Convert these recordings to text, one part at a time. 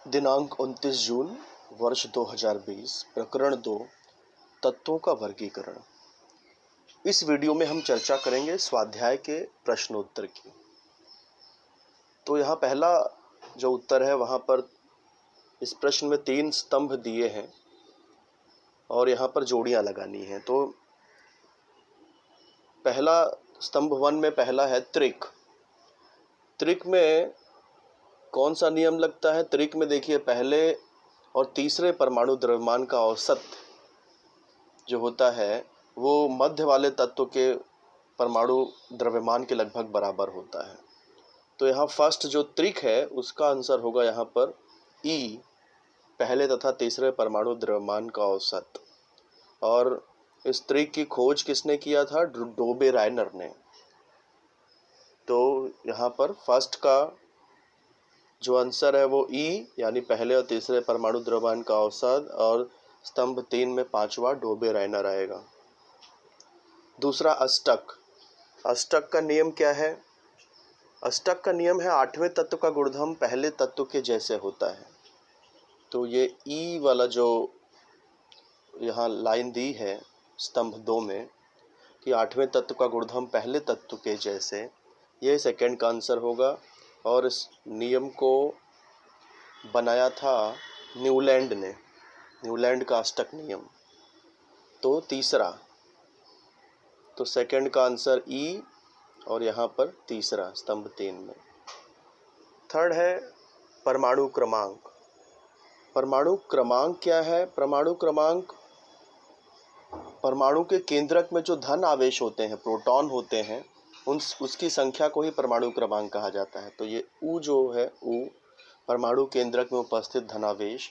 दिनांक 29 जून वर्ष 2020 प्रकरण 2 तत्वों का वर्गीकरण। इस वीडियो में हम चर्चा करेंगे स्वाध्याय के प्रश्नोत्तर की। तो यहाँ पहला जो उत्तर है वहाँ पर इस प्रश्न में 3 स्तंभ दिए हैं और यहाँ पर जोड़ियाँ लगानी हैं। तो पहला स्तंभ 1 में पहला है त्रिक। त्रिक में कौन सा नियम लगता है? त्रिक में देखिए पहले और तीसरे परमाणु द्रव्यमान का औसत जो होता है वो मध्य वाले तत्व के परमाणु द्रव्यमान के लगभग बराबर होता है। तो यहाँ फर्स्ट जो त्रिक है उसका आंसर होगा यहाँ पर E, पहले तथा तीसरे परमाणु द्रव्यमान का औसत। और इस त्रिक की खोज किसने किया था? डोबे रायनर ने। तो यहाँ पर फर्स्ट का जो आंसर है वो E यानी पहले और तीसरे परमाणु द्रव्यमान का औसत, और स्तंभ 3 में पांचवा डोबे रायनर आएगा। दूसरा अष्टक। अष्टक का नियम क्या है? अष्टक का नियम है आठवें तत्व का गुणधर्म पहले तत्व के जैसे होता है। तो ये E वाला जो यहाँ लाइन दी है स्तंभ 2 में कि आठवें तत्व का गुणधर्म पहले तत्व के जैसे, ये सेकंड का आंसर होगा। और इस नियम को बनाया था न्यूलैंड ने, न्यूलैंड का अष्टक नियम। तो तीसरा, तो सेकंड का आंसर E और यहाँ पर तीसरा स्तंभ 3 में। थर्ड है परमाणु क्रमांक। परमाणु क्रमांक क्या है? परमाणु क्रमांक परमाणु के केंद्रक में जो धन आवेश होते हैं, प्रोटॉन होते हैं, उसकी संख्या को ही परमाणु क्रमांक कहा जाता है। तो ये U जो है, U परमाणु केंद्रक में उपस्थित धनावेश,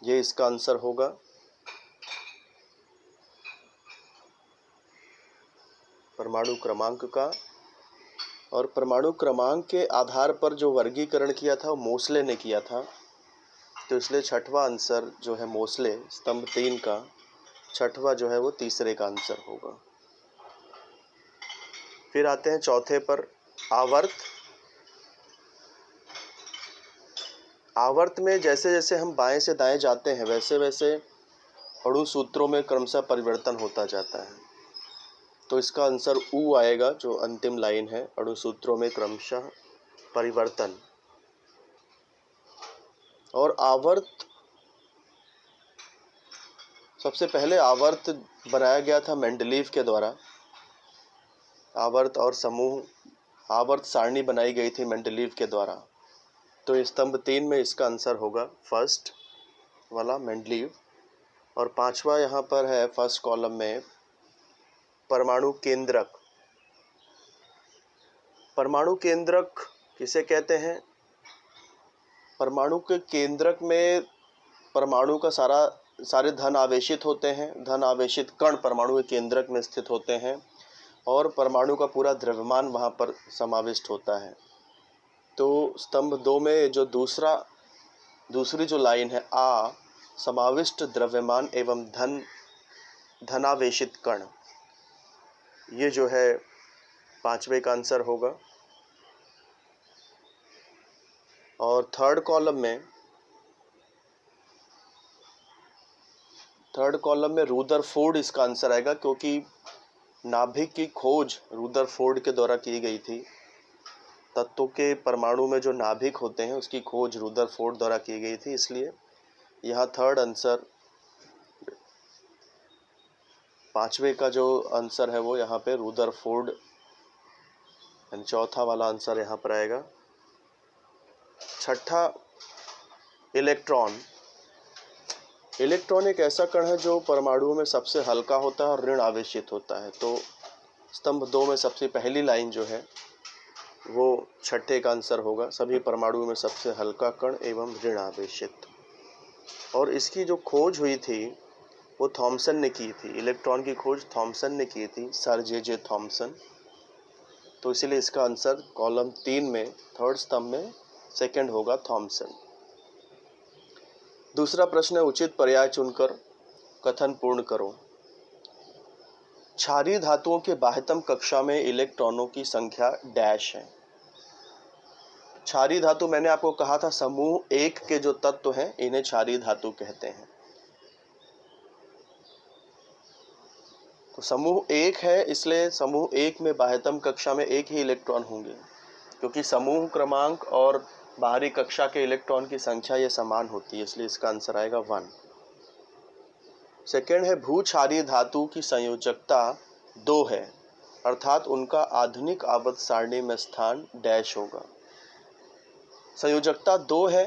ये इसका आंसर होगा। परमाणु क्रमांक का। और परमाणु क्रमांक के आधार पर जो वर्गीकरण किया था वो मोसले ने किया था। तो इसलिए छठवां आंसर जो है मोसले, स्तंभ 3 का छठवां जो है वो तीसरे का आंसर होगा। फिर आते हैं चौथे पर, आवर्त। आवर्त में जैसे जैसे हम बाएं से दाएं जाते हैं वैसे वैसे अणु सूत्रों में क्रमशः परिवर्तन होता जाता है। तो इसका आंसर U आएगा, जो अंतिम लाइन है, अणु सूत्रों में क्रमशः परिवर्तन। और आवर्त, सबसे पहले आवर्त बनाया गया था मेंडलीव के द्वारा। आवर्त और समूह, आवर्त सारणी बनाई गई थी मेंडलीव के द्वारा। तो स्तंभ 3 में इसका आंसर होगा फर्स्ट वाला मेंडलीव। और पांचवा यहाँ पर है फर्स्ट कॉलम में परमाणु केंद्रक। परमाणु केंद्रक किसे कहते हैं? परमाणु के केंद्रक में परमाणु का सारे धन आवेशित होते हैं। धन आवेशित कण परमाणु के केंद्रक में स्थित होते हैं और परमाणु का पूरा द्रव्यमान वहाँ पर समाविष्ट होता है। तो स्तंभ 2 में जो दूसरी जो लाइन है आ, समाविष्ट द्रव्यमान एवं धनावेशित कण, ये जो है पांचवे का आंसर होगा। और थर्ड कॉलम में रुदरफोर्ड इसका आंसर आएगा, क्योंकि नाभिक की खोज रुदरफोर्ड के द्वारा की गई थी। तत्वों के परमाणु में जो नाभिक होते हैं उसकी खोज रुदरफोर्ड द्वारा की गई थी, इसलिए यहाँ थर्ड आंसर, पांचवे का जो आंसर है वो यहाँ पे रुदरफोर्ड, यानी चौथा वाला आंसर यहाँ पर आएगा। छठा, इलेक्ट्रॉन। इलेक्ट्रॉन एक ऐसा कण है जो परमाणुओं में सबसे हल्का होता है और ऋण आवेशित होता है। तो स्तंभ 2 में सबसे पहली लाइन जो है वो छठे का आंसर होगा, सभी परमाणुओं में सबसे हल्का कण एवं ऋण आवेशित। और इसकी जो खोज हुई थी वो थॉमसन ने की थी। इलेक्ट्रॉन की खोज थॉमसन ने की थी, सर जे थॉमसन। तो इसीलिए इसका आंसर कॉलम 3 में थर्ड स्तंभ में सेकंड होगा, थॉमसन। दूसरा प्रश्न है, उचित पर्याय चुनकर कथन पूर्ण करो। क्षारीय धातुओं के बाह्यतम कक्षा में इलेक्ट्रॉनों की संख्या डैश है। क्षारीय धातु मैंने आपको कहा था समूह एक के जो तत्व हैं इन्हें क्षारीय धातु कहते हैं। तो समूह एक है, इसलिए समूह एक में बाह्यतम कक्षा में एक ही इलेक्ट्रॉन होंगे, क्योंकि समूह क्रमांक और बाहरी कक्षा के इलेक्ट्रॉन की संख्या ये समान होती है, इसलिए इसका आंसर आएगा 1। सेकेंड है भू क्षारीय धातु की संयोजकता 2 है, अर्थात उनका आधुनिक आवर्त सारणी में स्थान डैश होगा। संयोजकता 2 है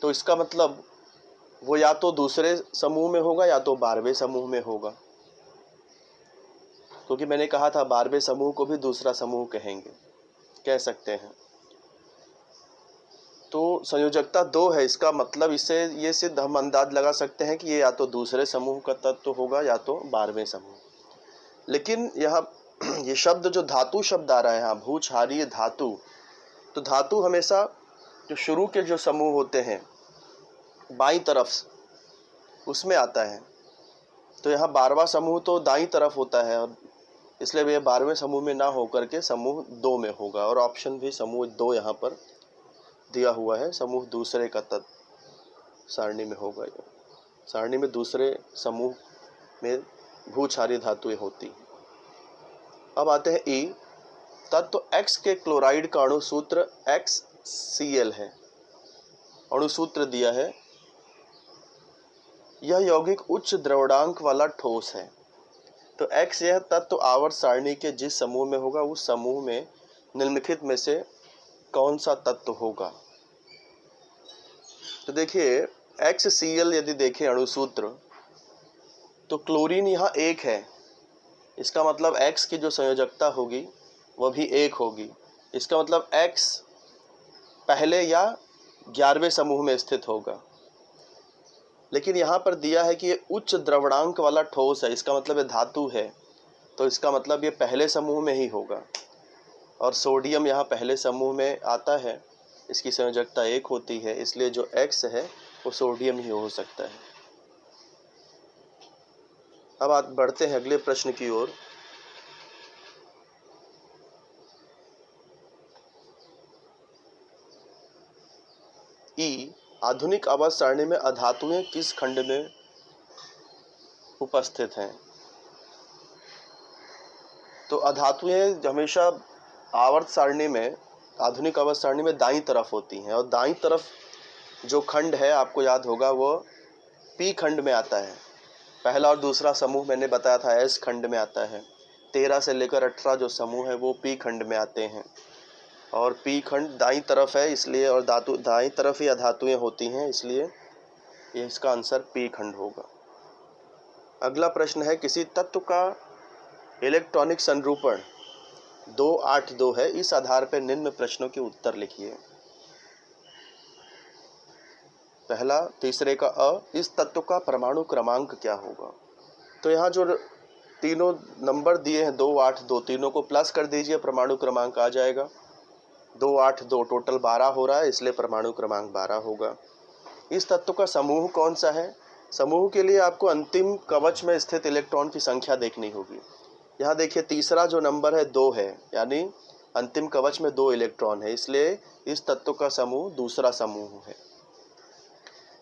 तो इसका मतलब वो या तो दूसरे समूह में होगा या तो 12वें समूह में होगा, क्योंकि मैंने कहा था 12वें समूह को भी दूसरा समूह कहेंगे, कह सकते हैं। तो संयोजकता 2 है, इसका मतलब इससे ये सिद्ध हम अंदाज लगा सकते हैं कि ये या तो दूसरे समूह का तत्व होगा या तो 12वें समूह। लेकिन यहाँ ये शब्द जो धातु शब्द आ रहा है यहाँ भू क्षारीय धातु, तो धातु हमेशा जो शुरू के जो समूह होते हैं बाईं तरफ उसमें आता है, तो यहाँ 12वां समूह तो दाईं तरफ होता है और इसलिए ये 12वें समूह में ना होकर के समूह 2 में होगा, और ऑप्शन भी समूह 2 यहाँ पर दिया हुआ है, समूह दूसरे का तत्व सारणी में होगा। सारणी में दूसरे समूह में भू क्षारीय धातुएं होती हैं। अब आते हैं ई। तत्व X के क्लोराइड का अणुसूत्र XCl है, अणुसूत्र दिया है। यह यौगिक उच्च द्रवणांक वाला ठोस है। तो X यह तत्व आवर्त सारणी के जिस समूह में होगा उस समूह में निम्नलिखित में से कौन सा तत्व होगा। तो देखिए XCl यदि देखें अणुसूत्र तो क्लोरीन यहाँ 1 है, इसका मतलब X की जो संयोजकता होगी वह भी 1 होगी। इसका मतलब X पहले या 11वें समूह में स्थित होगा। लेकिन यहाँ पर दिया है कि ये उच्च द्रवणांक वाला ठोस है, इसका मतलब ये धातु है, तो इसका मतलब ये पहले समूह में ही होगा। और सोडियम यहाँ पहले समूह में आता है, इसकी संयोजकता 1 होती है, इसलिए जो X है वो सोडियम ही हो सकता है। अब आप बढ़ते हैं अगले प्रश्न की ओर। ई। आधुनिक आवर्त सारणी में अधातुएं किस खंड में उपस्थित हैं। तो अधातुएं हमेशा आवर्त सारणी में, आधुनिक आवर्त सारणी में दाईं तरफ होती हैं, और दाईं तरफ जो खंड है आपको याद होगा वो पी खंड में आता है। पहला और दूसरा समूह मैंने बताया था एस खंड में आता है। 13 से लेकर 18 जो समूह है वो पी खंड में आते हैं, और पी खंड दाईं तरफ है इसलिए, और धातु दाईं तरफ ही अधातुएं होती हैं, इसलिए ये इसका आंसर पी खंड होगा। अगला प्रश्न है किसी तत्व का इलेक्ट्रॉनिक संरूपण 282 है, इस आधार पर निम्न प्रश्नों के उत्तर लिखिए। पहला तीसरे का अ, इस तत्व का परमाणु क्रमांक क्या होगा। तो यहाँ जो तीनों नंबर दिए हैं 282, तीनों को प्लस कर दीजिए, परमाणु क्रमांक आ जाएगा। 282 टोटल 12 हो रहा है, इसलिए परमाणु क्रमांक 12 होगा। इस तत्व का समूह कौन सा है। समूह के लिए आपको अंतिम कवच में स्थित इलेक्ट्रॉन की संख्या देखनी होगी। यहाँ देखिए तीसरा जो नंबर है 2 है, यानी अंतिम कवच में 2 इलेक्ट्रॉन है, इसलिए इस तत्व का समूह दूसरा समूह है।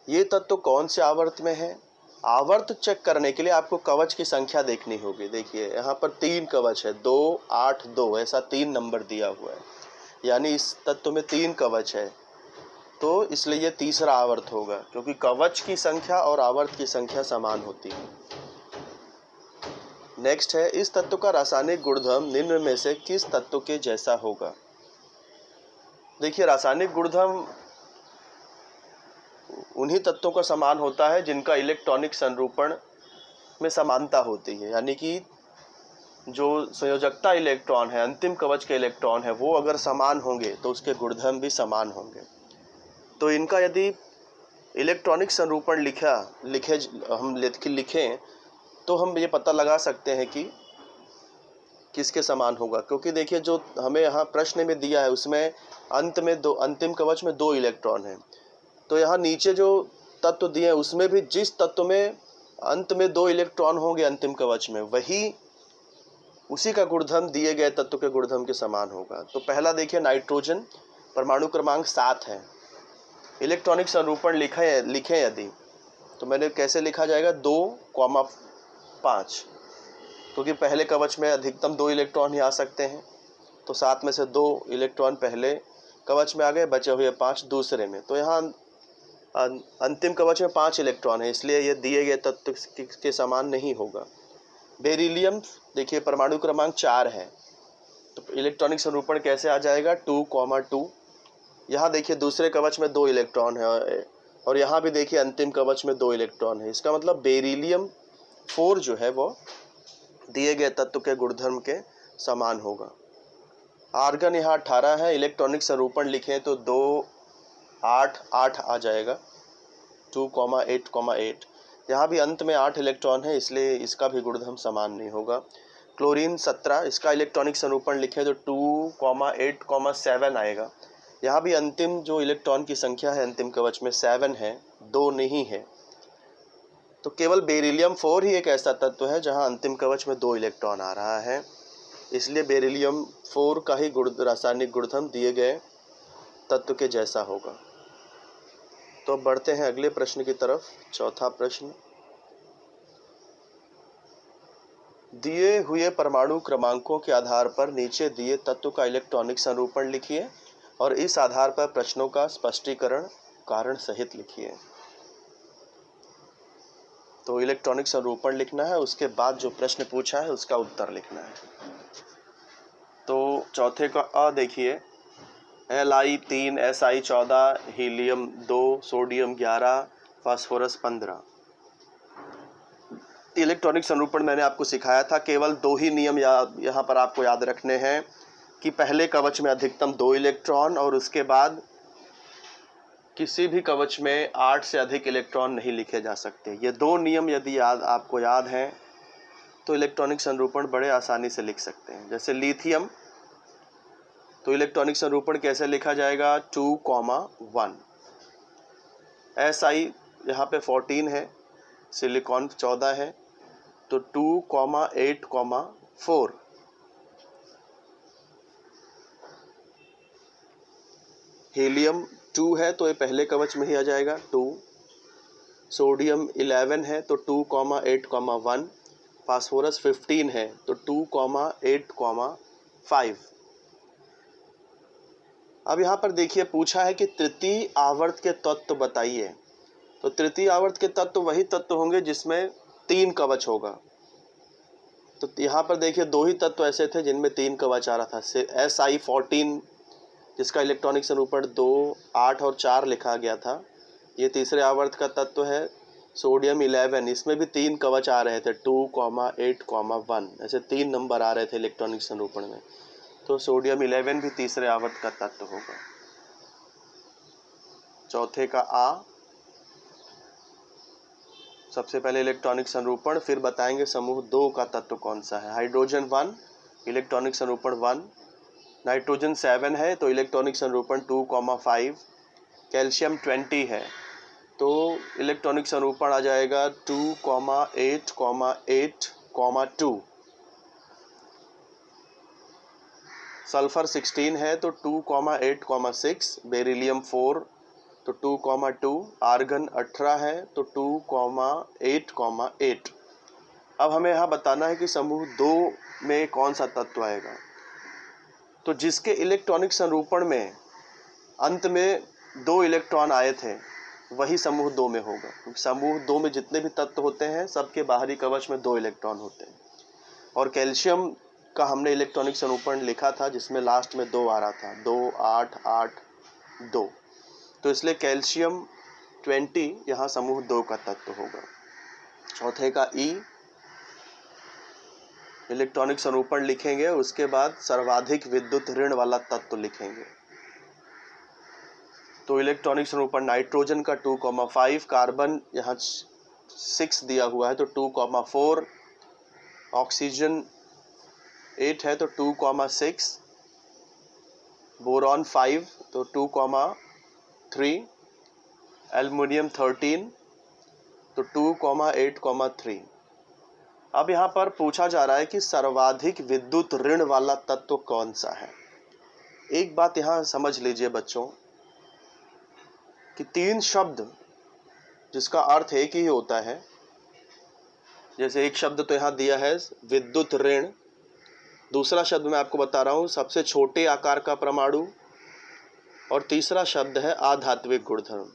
ये तत्व कौन से आवर्त में है। आवर्त चेक करने के लिए आपको कवच की संख्या देखनी होगी। देखिए यहाँ पर 3 कवच है, 2, 8, 2, ऐसा 3 नंबर दिया हुआ है, यानी इस तत्व में 3 कवच है, तो इसलिए ये तीसरा आवर्त होगा, क्योंकि कवच की संख्या और आवर्त की संख्या समान होती है। नेक्स्ट है इस तत्व का रासायनिक गुणधर्म निम्न में से किस तत्व के जैसा होगा। देखिए रासायनिक गुणधर्म उन्हीं तत्वों का समान होता है जिनका इलेक्ट्रॉनिक संरूपण में समानता होती है, यानी कि जो संयोजकता इलेक्ट्रॉन है, अंतिम कवच के इलेक्ट्रॉन है, वो अगर समान होंगे तो उसके गुणधर्म भी समान होंगे। तो इनका यदि इलेक्ट्रॉनिक संरूपण लिखें तो हम ये पता लगा सकते हैं कि किसके समान होगा, क्योंकि देखिए जो हमें यहाँ प्रश्न में दिया है उसमें अंतिम कवच में 2 इलेक्ट्रॉन हैं, तो यहाँ नीचे जो तत्व दिए हैं उसमें भी जिस तत्व में अंत में 2 इलेक्ट्रॉन होंगे अंतिम कवच में, वही उसी का गुणधर्म दिए गए तत्व के गुणधर्म के समान होगा। तो पहला देखिए नाइट्रोजन, परमाणु क्रमांक 7 है। इलेक्ट्रॉनिक संरूपण लिखें यदि, तो मैंने कैसे लिखा जाएगा 2,5, क्योंकि पहले कवच में अधिकतम 2 इलेक्ट्रॉन ही आ सकते हैं। तो 7 में से 2 इलेक्ट्रॉन पहले कवच में आ गए, बचे हुए 5 दूसरे में। तो यहाँ अंतिम कवच में 5 इलेक्ट्रॉन है, इसलिए ये दिए गए तत्व के समान नहीं होगा। बेरिलियम देखिए परमाणु क्रमांक 4 है, तो इलेक्ट्रॉनिक संरूपण कैसे आ जाएगा 2,2। यहाँ देखिए दूसरे कवच में 2 इलेक्ट्रॉन है, और यहाँ भी देखिए अंतिम कवच में 2 इलेक्ट्रॉन है। इसका मतलब बेरिलियम 4 जो है वो दिए गए तत्व के गुणधर्म के समान होगा। आर्गन यहाँ 18 है, इलेक्ट्रॉनिक संरूपण लिखें तो 2, 8, 8 आ जाएगा, 2,8,8। यहाँ भी अंत में 8 इलेक्ट्रॉन है, इसलिए इसका भी गुणधर्म समान नहीं होगा। क्लोरीन 17, इसका इलेक्ट्रॉनिक संरूपण लिखें तो 2,8,7 आएगा। यहाँ भी अंतिम जो इलेक्ट्रॉन की संख्या है अंतिम कवच में 7 है, 2 नहीं है। तो केवल बेरिलियम 4 ही एक ऐसा तत्व है जहाँ अंतिम कवच में 2 इलेक्ट्रॉन आ रहा है, इसलिए बेरिलियम 4 का ही रासायनिक गुणधर्म दिए गए तत्व के जैसा होगा। तो अब बढ़ते हैं अगले प्रश्न की तरफ। चौथा प्रश्न, दिए हुए परमाणु क्रमांकों के आधार पर नीचे दिए तत्व का इलेक्ट्रॉनिक संरूपण लिखिए और इस आधार पर प्रश्नों का स्पष्टीकरण कारण सहित लिखिए। तो इलेक्ट्रॉनिक संरूपण लिखना है, उसके बाद जो प्रश्न पूछा है उसका उत्तर लिखना है। तो चौथे का अ देखिए, Li3, Si14, helium 2, sodium 11, phosphorus 15। Electronic संरूपण मैंने आपको सिखाया था, केवल 2 ही नियम यहाँ पर आपको याद रखने हैं कि पहले कवच में अधिकतम 2 इलेक्ट्रॉन और उसके बाद किसी भी कवच में 8 से अधिक इलेक्ट्रॉन नहीं लिखे जा सकते। ये 2 नियम यदि आपको याद हैं तो इलेक्ट्रॉनिक संरूपण बड़े आसानी से लिख सकते हैं। जैसे लिथियम, तो इलेक्ट्रॉनिक संरूपण कैसे लिखा जाएगा 2,1। Si यहाँ पे 14 है, सिलिकॉन 14 है, तो 2,8,4। हीलियम 2 है तो ये पहले कवच में ही आ जाएगा 2। सोडियम 11 है तो 2,8,1। फास्फोरस 15 है तो 2,8,5। अब यहाँ पर देखिए पूछा है कि तृतीय आवर्त के तत्व बताइए। तो तृतीय आवर्त के तत्व वही तत्व होंगे जिसमें 3 कवच होगा। तो यहाँ पर देखिए 2 ही तत्व ऐसे थे जिनमें 3 कवच आ रहा था। Si14 जिसका इलेक्ट्रॉनिक संरूपण 2, 8 और 4 लिखा गया था, ये तीसरे आवर्त का तत्व है। सोडियम 11, इसमें भी 3 कवच आ रहे थे 2,8,1, ऐसे 3 नंबर आ रहे थे इलेक्ट्रॉनिक संरूपण में। तो सोडियम 11 भी तीसरे आवर्त का तत्व होगा। चौथे का आ, सबसे पहले इलेक्ट्रॉनिक संरूपण, फिर बताएंगे समूह 2 का तत्व कौन सा है। Hydrogen 1, electronic संरूपण 1। नाइट्रोजन 7 है तो इलेक्ट्रॉनिक संरूपण 2,5। कैल्शियम 20 है तो इलेक्ट्रॉनिक संरूपण आ जाएगा 2,8,8,2। सल्फर 16 है तो 2,8,6। बेरिलियम 4 तो 2,2। आर्गन 18 है तो 2,8,8। अब हमें यहाँ बताना है कि समूह 2 में कौन सा तत्व आएगा। तो जिसके इलेक्ट्रॉनिक संरूपण में अंत में 2 इलेक्ट्रॉन आए थे वही समूह 2 में होगा, क्योंकि समूह 2 में जितने भी तत्व होते हैं सबके बाहरी कवच में 2 इलेक्ट्रॉन होते हैं। और कैल्शियम का हमने इलेक्ट्रॉनिक संरूपण लिखा था जिसमें लास्ट में 2 आ रहा था, 2, 8, 8, 2। तो इसलिए कैल्शियम 20 यहाँ समूह 2 का तत्व होगा। चौथे का ई, इलेक्ट्रॉनिक संरूपण लिखेंगे, उसके बाद सर्वाधिक विद्युत ऋण वाला तत्व लिखेंगे। तो इलेक्ट्रॉनिक संरूपण नाइट्रोजन का 2,5। कार्बन यहाँ 6 दिया हुआ है तो 2,4। ऑक्सीजन 8 है तो 2,6। बोरॉन 5 तो 2,3। एल्युमिनियम 13 तो 2,8,3। अब यहाँ पर पूछा जा रहा है कि सर्वाधिक विद्युत ऋण वाला तत्व कौन सा है। एक बात यहाँ समझ लीजिए बच्चों कि 3 शब्द जिसका अर्थ एक ही होता है, जैसे एक शब्द तो यहाँ दिया है विद्युत ऋण, दूसरा शब्द मैं आपको बता रहा हूँ सबसे छोटे आकार का परमाणु, और तीसरा शब्द है आधात्विक गुणधर्म।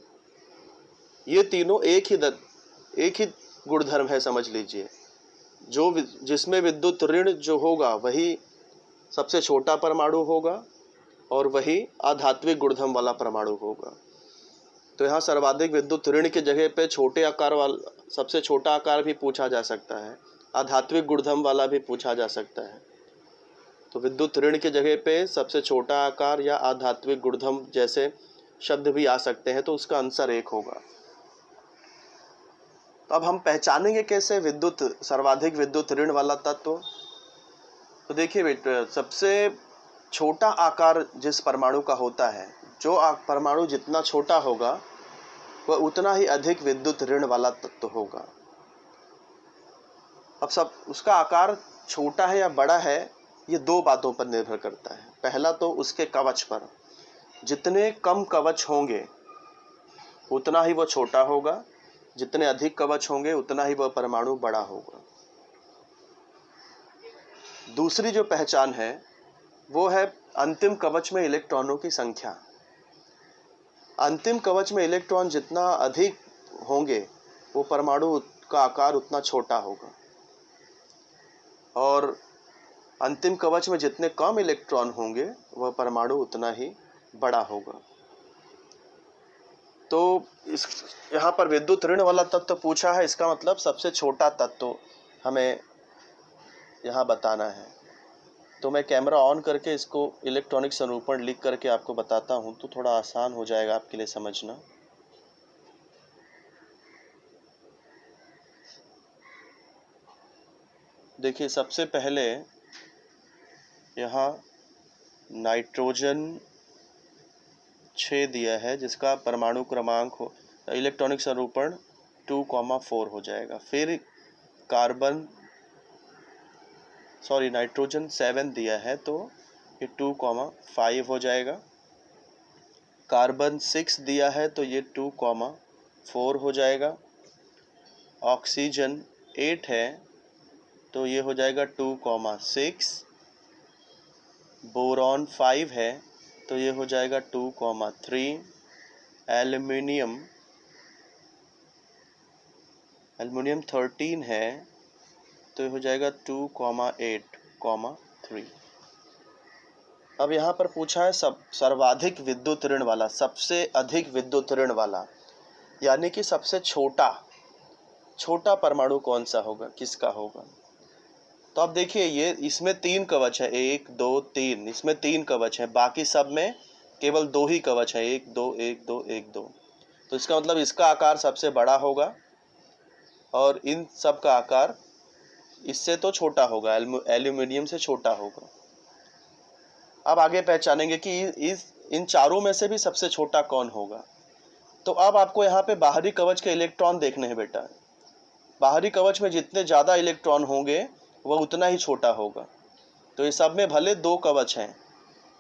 ये तीनों एक ही गुणधर्म है समझ लीजिए। जिसमें विद्युत ऋण जो होगा वही सबसे छोटा परमाणु होगा और वही आधात्विक गुणधर्म वाला परमाणु होगा। तो यहाँ सर्वाधिक विद्युत ऋण की जगह पे छोटे आकार वाला सबसे छोटा आकार भी पूछा जा सकता है, आधात्विक गुणधर्म वाला भी पूछा जा सकता है। तो विद्युत ऋण की जगह पे सबसे छोटा आकार या आधात्विक गुणधर्म जैसे शब्द भी आ सकते हैं, तो उसका आंसर 1 होगा। तो अब हम पहचानेंगे कैसे सर्वाधिक विद्युत ऋण वाला तत्व। तो देखिए बेटा, सबसे छोटा आकार जिस परमाणु का होता है, जो परमाणु जितना छोटा होगा वह उतना ही अधिक विद्युत ऋण वाला तत्व होगा। अब सब उसका आकार छोटा है या बड़ा है, ये 2 बातों पर निर्भर करता है। पहला तो उसके कवच पर, जितने कम कवच होंगे उतना ही वह छोटा होगा, जितने अधिक कवच होंगे उतना ही वह परमाणु बड़ा होगा। दूसरी जो पहचान है वो है अंतिम कवच में इलेक्ट्रॉनों की संख्या। अंतिम कवच में इलेक्ट्रॉन जितना अधिक होंगे वो परमाणु का आकार उतना छोटा होगा, और अंतिम कवच में जितने कम इलेक्ट्रॉन होंगे वह परमाणु उतना ही बड़ा होगा। तो इस यहाँ पर विद्युत ऋण वाला तत्व पूछा है, इसका मतलब सबसे छोटा तत्व हमें यहाँ बताना है। तो मैं कैमरा ऑन करके इसको इलेक्ट्रॉनिक संरूपण लिख करके आपको बताता हूँ, तो थोड़ा आसान हो जाएगा आपके लिए समझना। देखिए, सबसे पहले यहाँ नाइट्रोजन 6 दिया है जिसका परमाणु क्रमांक हो इलेक्ट्रॉनिक संरूपण 2,4 हो जाएगा। फिर नाइट्रोजन 7 दिया है तो ये 2,5 हो जाएगा। कार्बन 6 दिया है तो ये 2,4 हो जाएगा। ऑक्सीजन 8 है तो ये हो जाएगा 2,6। बोरॉन 5 है तो ये हो जाएगा 2,3। एल्युमिनियम 13 है तो ये हो जाएगा 2,8,3। अब यहाँ पर पूछा है सर्वाधिक विद्युत ऋण वाला, सबसे अधिक विद्युत ऋण वाला, यानी कि सबसे छोटा परमाणु कौन सा होगा, किसका होगा। तो अब देखिए, ये इसमें 3 कवच है, 1 2 3, इसमें 3 कवच है, बाकी सब में केवल 2 ही कवच है, 1 2 1 2 1 2। तो इसका मतलब इसका आकार सबसे बड़ा होगा और इन सब का आकार इससे तो छोटा होगा, एल्यूमिनियम से छोटा होगा। अब आगे पहचानेंगे कि इन चारों में से भी सबसे छोटा कौन होगा। तो अब आपको यहाँ पे बाहरी कवच के इलेक्ट्रॉन देखने हैं बेटा। बाहरी कवच में जितने ज़्यादा इलेक्ट्रॉन होंगे वह उतना ही छोटा होगा। तो ये सब में भले 2 कवच हैं,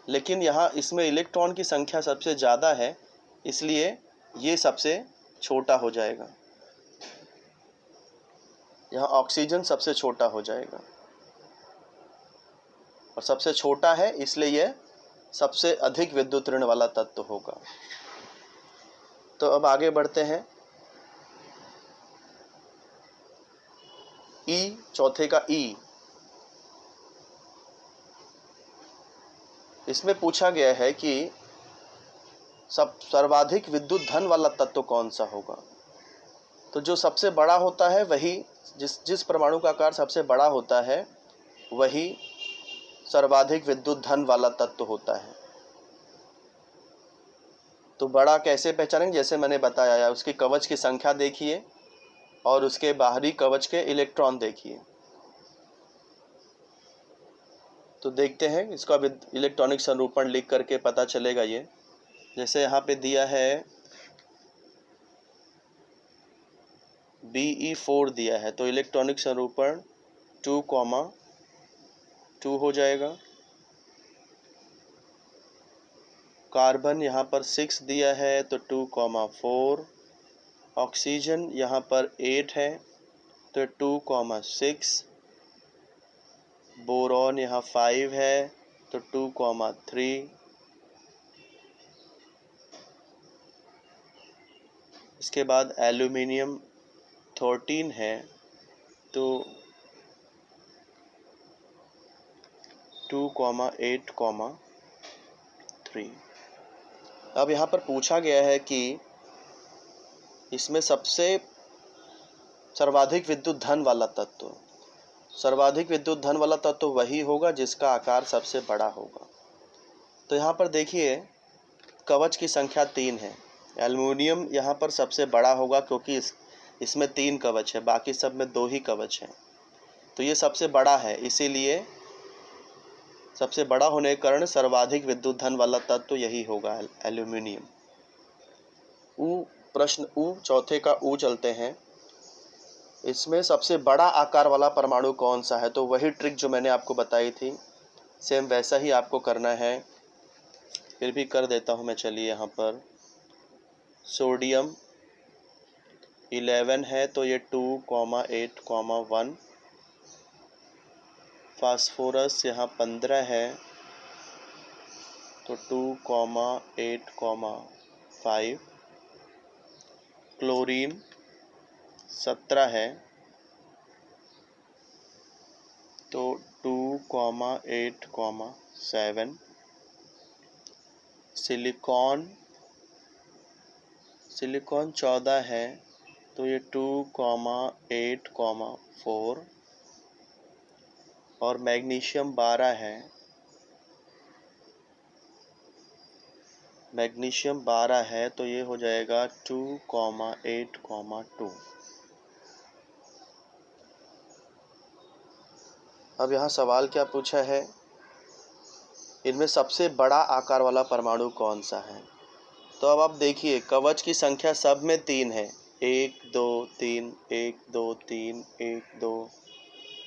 लेकिन यहाँ इसमें इलेक्ट्रॉन की संख्या सबसे ज़्यादा है, इसलिए ये सबसे छोटा हो जाएगा। यहाँ ऑक्सीजन सबसे छोटा हो जाएगा और सबसे छोटा है इसलिए यह सबसे अधिक विद्युत ऋण वाला तत्व होगा। तो अब आगे बढ़ते हैं। ई, चौथे का ई, इसमें पूछा गया है कि सर्वाधिक विद्युत धन वाला तत्व कौन सा होगा। तो जो सबसे बड़ा होता है वही, जिस परमाणु का आकार सबसे बड़ा होता है वही सर्वाधिक विद्युत धन वाला तत्व होता है। तो बड़ा कैसे पहचानेंगे, जैसे मैंने बताया, उसकी कवच की संख्या देखिए और उसके बाहरी कवच के इलेक्ट्रॉन देखिए। तो देखते हैं, इसका इलेक्ट्रॉनिक संरूपण लिख करके पता चलेगा ये। जैसे यहाँ पे दिया है Be4 दिया है तो इलेक्ट्रॉनिक संरूपण 2,2 हो जाएगा। कार्बन यहाँ पर 6 दिया है तो 2,4। ऑक्सीजन यहाँ पर 8 है तो 2,6। बोरॉन यहाँ 5 है तो 2,3। इसके बाद एल्यूमिनियम 13 है तो 2,8,3। अब यहाँ पर पूछा गया है कि इसमें सबसे सर्वाधिक विद्युत धन वाला तत्व, सर्वाधिक विद्युत धन वाला तत्व वही होगा जिसका आकार सबसे बड़ा होगा। तो यहाँ पर देखिए कवच की संख्या 3 है। एल्युमिनियम यहाँ पर सबसे बड़ा होगा क्योंकि इसमें 3 कवच है, बाकी सब में 2 ही कवच हैं। तो ये सबसे बड़ा है, इसीलिए सबसे बड़ा होने के कारण सर्वाधिक विद्युत धन वाला तत्व यही होगा, एल्यूमिनियम। प्रश्न चौथे का चलते हैं। इसमें सबसे बड़ा आकार वाला परमाणु कौन सा है? तो वही ट्रिक जो मैंने आपको बताई थी, सेम वैसा ही आपको करना है। फिर भी कर देता हूँ मैं, चलिए। यहाँ पर सोडियम 11 है तो ये 2,8,1। फास्फोरस यहाँ 15 है तो 2,8,5। क्लोरीन 17 है तो 2,8,7। सिलिकॉन 14 है तो ये 2,8,4। और मैग्नीशियम 12 है, तो ये हो जाएगा 2,8,2। अब यहाँ सवाल क्या पूछा है, इनमें सबसे बड़ा आकार वाला परमाणु कौन सा है? तो अब आप देखिए कवच की संख्या सब में 3 है, 1 2 3, 1 2 3, 1 2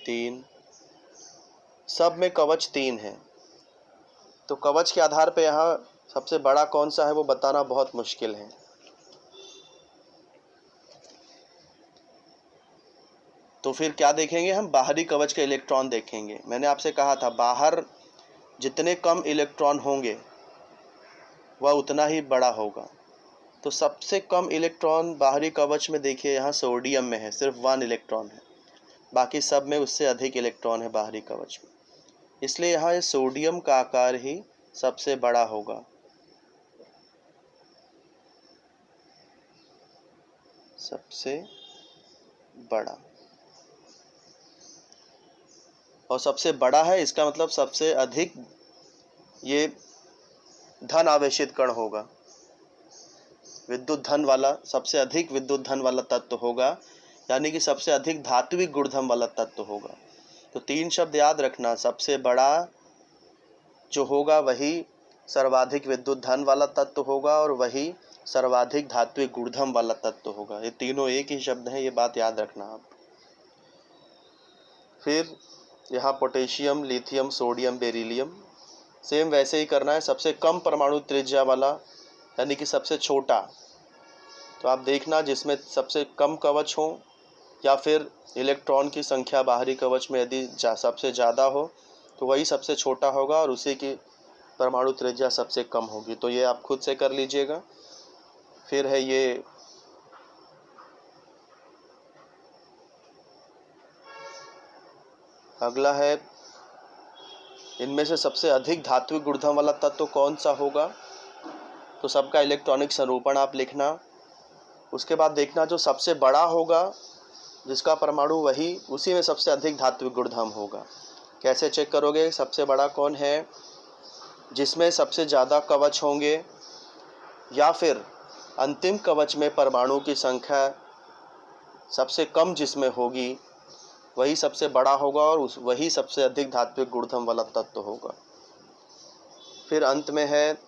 3, सब में कवच 3 है। तो कवच के आधार पे यहाँ सबसे बड़ा कौन सा है वो बताना बहुत मुश्किल है। तो फिर क्या देखेंगे हम? बाहरी कवच के इलेक्ट्रॉन देखेंगे। मैंने आपसे कहा था बाहर जितने कम इलेक्ट्रॉन होंगे वह उतना ही बड़ा होगा। तो सबसे कम इलेक्ट्रॉन बाहरी कवच में देखिए, यहाँ सोडियम में है, सिर्फ 1 इलेक्ट्रॉन है, बाकी सब में उससे अधिक इलेक्ट्रॉन है बाहरी कवच में। इसलिए यहाँ सोडियम का आकार ही सबसे बड़ा होगा। सबसे बड़ा, और सबसे बड़ा है इसका मतलब सबसे अधिक ये धन आवेशित कण होगा, विद्युत धन वाला, सबसे अधिक विद्युत धन वाला तत्व होगा, यानी कि सबसे अधिक धात्विक गुणधर्म वाला तत्व होगा। तो 3 शब्द याद रखना, सबसे बड़ा जो होगा वही सर्वाधिक विद्युत धन वाला तत्व होगा और वही सर्वाधिक धात्विक गुणधर्म वाला तत्व होगा। ये तीनों एक ही शब्द हैं, ये बात याद रखना आप। फिर यहाँ potassium, lithium, sodium, beryllium, same वैसे ही करना है। सबसे कम परमाणु त्रिज्या वाला यानी कि सबसे छोटा, तो आप देखना जिसमें सबसे कम कवच हो या फिर इलेक्ट्रॉन की संख्या बाहरी कवच में यदि सबसे ज़्यादा हो तो वही सबसे छोटा होगा और उसी की परमाणु त्रिज्या सबसे कम होगी। तो ये आप खुद से कर लीजिएगा। फिर है ये अगला है, इनमें से सबसे अधिक धात्विक गुणधर्म वाला तत्व कौन सा होगा? तो सबका इलेक्ट्रॉनिक स्वरूपण आप लिखना। उसके बाद देखना जो सबसे बड़ा होगा जिसका परमाणु वही उसी में सबसे अधिक धात्विक गुणधर्म होगा। कैसे चेक करोगे सबसे बड़ा कौन है? जिसमें सबसे ज़्यादा कवच होंगे या फिर अंतिम कवच में परमाणु की संख्या सबसे कम जिसमें होगी वही सबसे बड़ा होगा और वही सबसे अधिक धात्विक गुणधर्म वाला तत्व होगा। फिर अंत में है,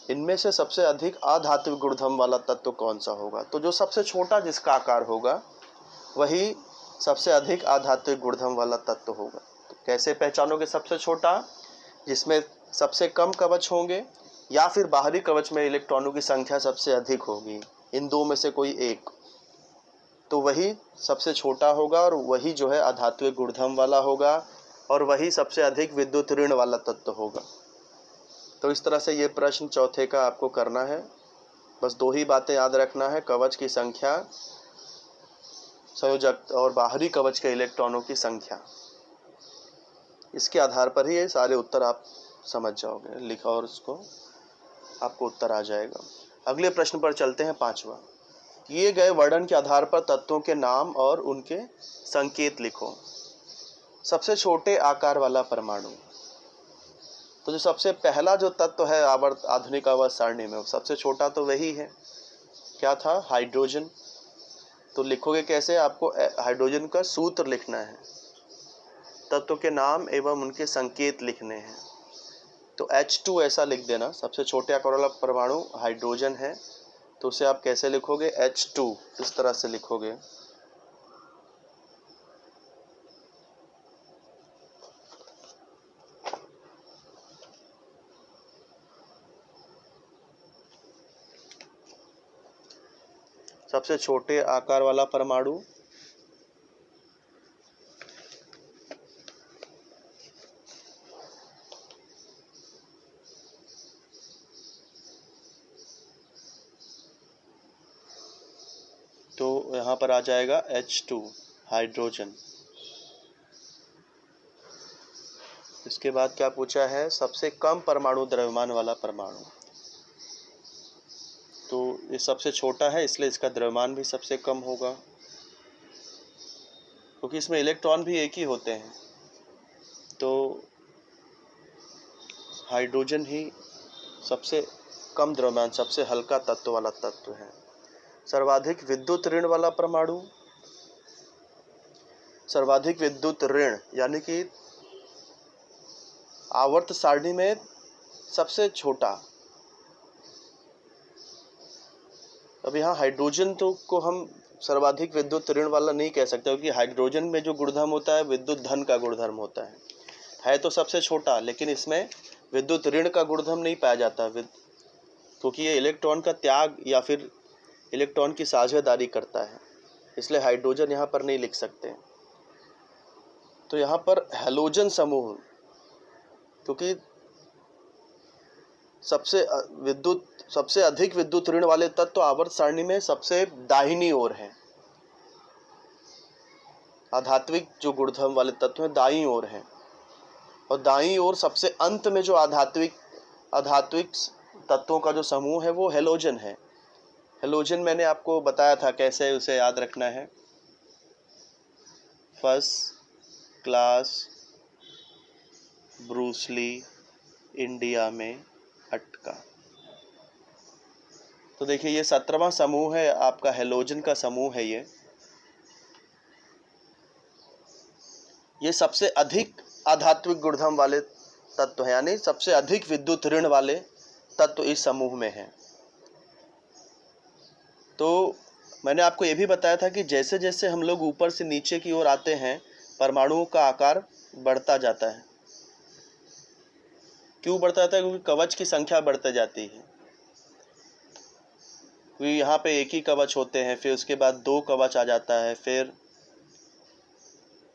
इनमें से सबसे अधिक अधात्विक गुणधर्म वाला तत्व कौन सा होगा? तो जो सबसे छोटा जिसका आकार होगा वही सबसे अधिक अधात्विक गुणधर्म वाला तत्व होगा। तो कैसे पहचानोगे सबसे छोटा? जिसमें सबसे कम कवच होंगे या फिर बाहरी कवच में इलेक्ट्रॉनों की संख्या सबसे अधिक होगी, इन दो में से कोई एक, तो वही सबसे छोटा होगा और वही जो है अधात्विक गुणधर्म वाला होगा और वही सबसे अधिक विद्युत ऋण वाला तत्व होगा। तो इस तरह से ये प्रश्न चौथे का आपको करना है। बस दो ही बातें याद रखना है, कवच की संख्या, संयोजक और बाहरी कवच के इलेक्ट्रॉनों की संख्या। इसके आधार पर ही ये सारे उत्तर आप समझ जाओगे, लिखा और उसको आपको उत्तर आ जाएगा। अगले प्रश्न पर चलते हैं, 5वां। किए गए वर्णन के आधार पर तत्वों के नाम और उनके संकेत लिखो। सबसे छोटे आकार वाला परमाणु, तो जो सबसे पहला जो तत्व है आवर्त आधुनिक आवर्त सारणी में, सबसे छोटा तो वही है। क्या था? हाइड्रोजन। तो लिखोगे कैसे? आपको हाइड्रोजन का सूत्र लिखना है, तत्व के नाम एवं उनके संकेत लिखने हैं। तो H2 ऐसा लिख देना। सबसे छोटे आकार वाला परमाणु हाइड्रोजन है, तो उसे आप कैसे लिखोगे? H2 इस तरह से लिखोगे। सबसे छोटे आकार वाला परमाणु तो यहाँ पर आ जाएगा H2 हाइड्रोजन। इसके बाद क्या पूछा है? सबसे कम परमाणु द्रव्यमान वाला परमाणु, तो ये सबसे छोटा है इसलिए इसका द्रव्यमान भी सबसे कम होगा, क्योंकि इसमें इलेक्ट्रॉन भी एक ही होते हैं। तो हाइड्रोजन ही सबसे कम द्रव्यमान, सबसे हल्का तत्व वाला तत्व है। सर्वाधिक विद्युत ऋण वाला परमाणु, सर्वाधिक विद्युत ऋण यानी कि आवर्त सारणी में सबसे छोटा। अब यहाँ हाइड्रोजन तो को हम सर्वाधिक विद्युत ऋण वाला नहीं कह सकते, क्योंकि हाइड्रोजन में जो गुणधर्म होता है विद्युत धन का गुणधर्म होता है तो सबसे छोटा, लेकिन इसमें विद्युत ऋण का गुणधर्म नहीं पाया जाता, क्योंकि ये इलेक्ट्रॉन का त्याग या फिर इलेक्ट्रॉन की साझेदारी करता है, इसलिए हाइड्रोजन यहाँ पर नहीं लिख सकते। तो यहाँ पर हैलोजन समूह, क्योंकि सबसे अधिक विद्युत ऋण वाले तत्व आवर्त सारणी में सबसे दाहिनी ओर है। आधात्विक जो गुणधर्म वाले तत्व हैं दाईं ओर हैं, और दाईं ओर सबसे अंत में जो आधात्विक तत्वों का जो समूह है वो हैलोजन है। हैलोजन मैंने आपको बताया था कैसे उसे याद रखना है। First class Bruce Lee India में अटका। तो देखिए ये 17वां समूह है आपका, हैलोजन का समूह है ये सबसे अधिक आधात्विक गुणधर्म वाले तत्व है, यानी सबसे अधिक विद्युत ऋण वाले तत्व इस समूह में है। तो मैंने आपको ये भी बताया था कि जैसे जैसे हम लोग ऊपर से नीचे की ओर आते हैं परमाणुओं का आकार बढ़ता जाता है। क्यों बढ़ता जाता है? क्योंकि कवच की संख्या बढ़ती जाती है। क्योंकि यहाँ पे एक ही कवच होते हैं, फिर उसके बाद 2 कवच आ जाता है, फिर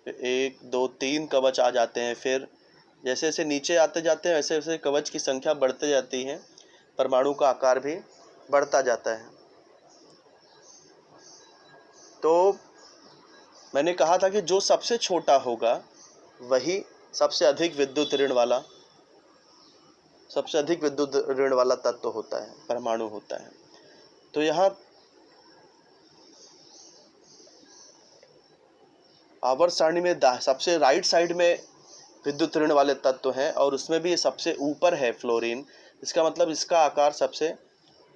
1 2 3 कवच आ जाते हैं, फिर जैसे जैसे नीचे आते जाते हैं वैसे वैसे कवच की संख्या बढ़ती जाती है, परमाणु का आकार भी बढ़ता जाता है। तो मैंने कहा था कि जो सबसे छोटा होगा वही सबसे अधिक विद्युत ऋण वाला तत्व होता है, परमाणु होता है। तो यहाँ आवर्त सारणी में सबसे राइट साइड में विद्युत ऋण वाले तत्व हैं और उसमें भी सबसे ऊपर है फ्लोरीन। इसका मतलब इसका आकार सबसे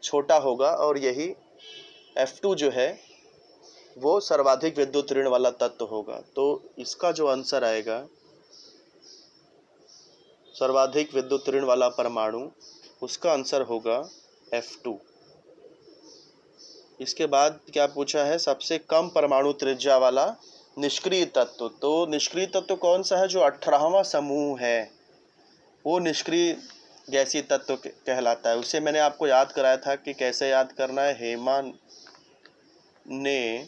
छोटा होगा और यही F2 जो है वो सर्वाधिक विद्युत ऋण वाला तत्व होगा। तो इसका जो आंसर आएगा सर्वाधिक विद्युत ऋण वाला परमाणु, उसका आंसर होगा F2। इसके बाद क्या पूछा है? सबसे कम परमाणु त्रिज्या वाला निष्क्रिय तत्व। तो निष्क्रिय तत्व कौन सा है? जो 18वां समूह है वो निष्क्रिय गैसीय तत्व कहलाता है। उसे मैंने आपको याद कराया था कि कैसे याद करना है। हेमा ने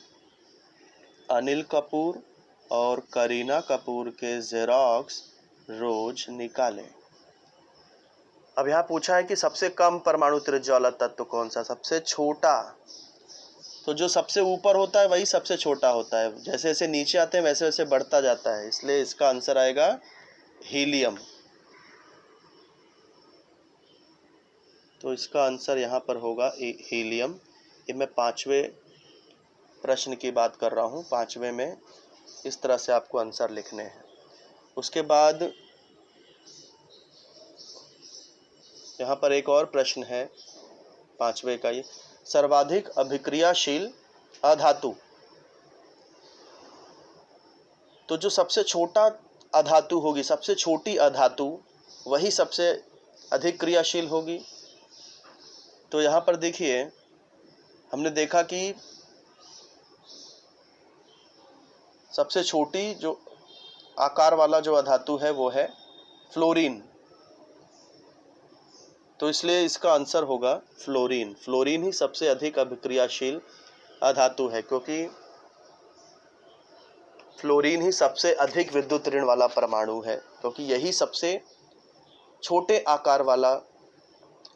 अनिल कपूर और करीना कपूर के जेरोक्स रोज निकाले। अब यहाँ पूछा है कि सबसे कम परमाणु त्रिज्या वाला तत्व कौन सा, सबसे छोटा। तो जो सबसे ऊपर होता है वही सबसे छोटा होता है, जैसे जैसे नीचे आते हैं वैसे वैसे बढ़ता जाता है, इसलिए इसका आंसर आएगा हीलियम। तो इसका आंसर यहाँ पर होगा हीलियम। ये मैं 5वें प्रश्न की बात कर रहा हूँ। 5वें में इस तरह से आपको आंसर लिखने हैं। उसके बाद यहाँ पर एक और प्रश्न है 5वें का, ये सर्वाधिक अभिक्रियाशील अधातु। तो जो सबसे छोटा अधातु होगी, सबसे छोटी अधातु, वही सबसे अधिक क्रियाशील होगी। तो यहाँ पर देखिए, हमने देखा कि सबसे छोटी जो आकार वाला जो अधातु है वो है फ्लोरीन। तो इसलिए इसका आंसर होगा फ्लोरीन। फ्लोरीन ही सबसे अधिक अभिक्रियाशील अधातु है, क्योंकि फ्लोरीन ही सबसे अधिक विद्युत ऋण वाला परमाणु है, क्योंकि यही सबसे छोटे आकार वाला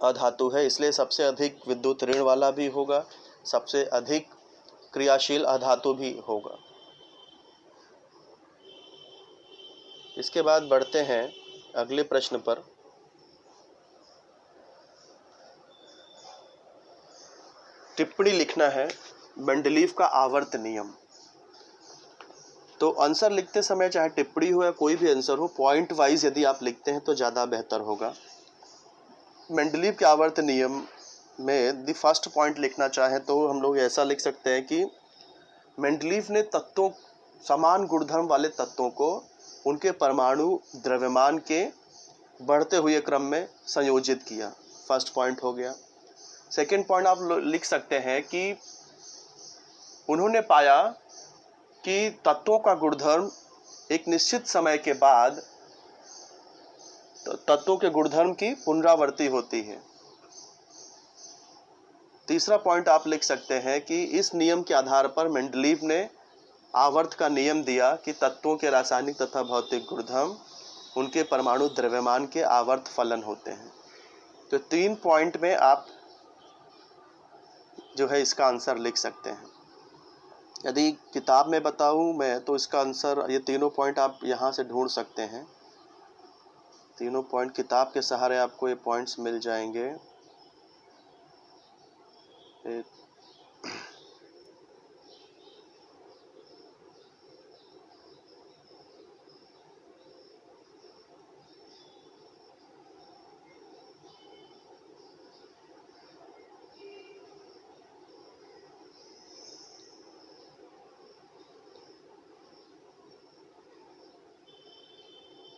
अधातु है, इसलिए सबसे अधिक विद्युत ऋण वाला भी होगा, सबसे अधिक क्रियाशील अधातु भी होगा। इसके बाद बढ़ते हैं अगले प्रश्न पर। टिप्पणी लिखना है मेंडलीव का आवर्त नियम। तो आंसर लिखते समय चाहे टिप्पणी हो या कोई भी आंसर हो, पॉइंट वाइज यदि आप लिखते हैं तो ज़्यादा बेहतर होगा। मेंडलीव के आवर्त नियम में द फर्स्ट पॉइंट लिखना चाहें तो हम लोग ऐसा लिख सकते हैं कि मेंडलीव ने तत्वों, समान गुणधर्म वाले तत्वों को उनके परमाणु द्रव्यमान के बढ़ते हुए क्रम में संयोजित किया। फर्स्ट पॉइंट हो गया। सेकंड पॉइंट आप लिख सकते हैं कि उन्होंने पाया कि तत्वों का गुणधर्म एक निश्चित समय के बाद तत्वों के गुणधर्म की पुनरावृत्ति होती है। तीसरा पॉइंट आप लिख सकते हैं कि इस नियम के आधार पर मेंडलीव ने आवर्त का नियम दिया कि तत्वों के रासायनिक तथा भौतिक गुणधर्म उनके परमाणु द्रव्यमान के आवर्त फलन होते हैं। तो 3 पॉइंट में आप जो है इसका आंसर लिख सकते हैं। यदि किताब में बताऊं मैं तो इसका आंसर, ये तीनों पॉइंट आप यहाँ से ढूंढ सकते हैं। तीनों पॉइंट किताब के सहारे आपको ये पॉइंट्स मिल जाएंगे।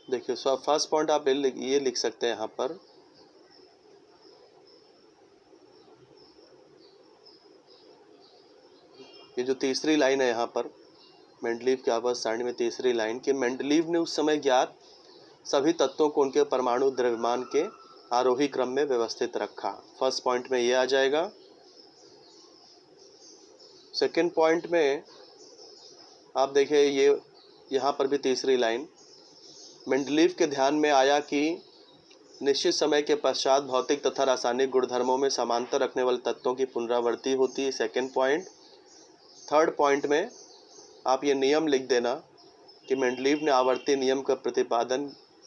देखिए, सो फर्स्ट पॉइंट आप ये लिख सकते हैं यहाँ पर, ये जो तीसरी लाइन है यहाँ पर मेंडलीव की आवर्त सारणी में तीसरी लाइन, कि मेंडलीव ने उस समय ज्ञात सभी तत्वों को उनके परमाणु द्रव्यमान के आरोही क्रम में व्यवस्थित रखा। फर्स्ट पॉइंट में ये आ जाएगा। सेकंड पॉइंट में आप देखिए, ये यहाँ पर भी तीसरी लाइन, मेंडलीव के ध्यान में आया कि निश्चित समय के पश्चात भौतिक तथा रासायनिक गुणधर्मों में समांतर रखने वाले तत्वों की पुनरावृत्ति होती है। Second point. थर्ड पॉइंट में आप ये नियम लिख देना कि मेंडलीव ने आवर्ती नियम का प्रतिपादन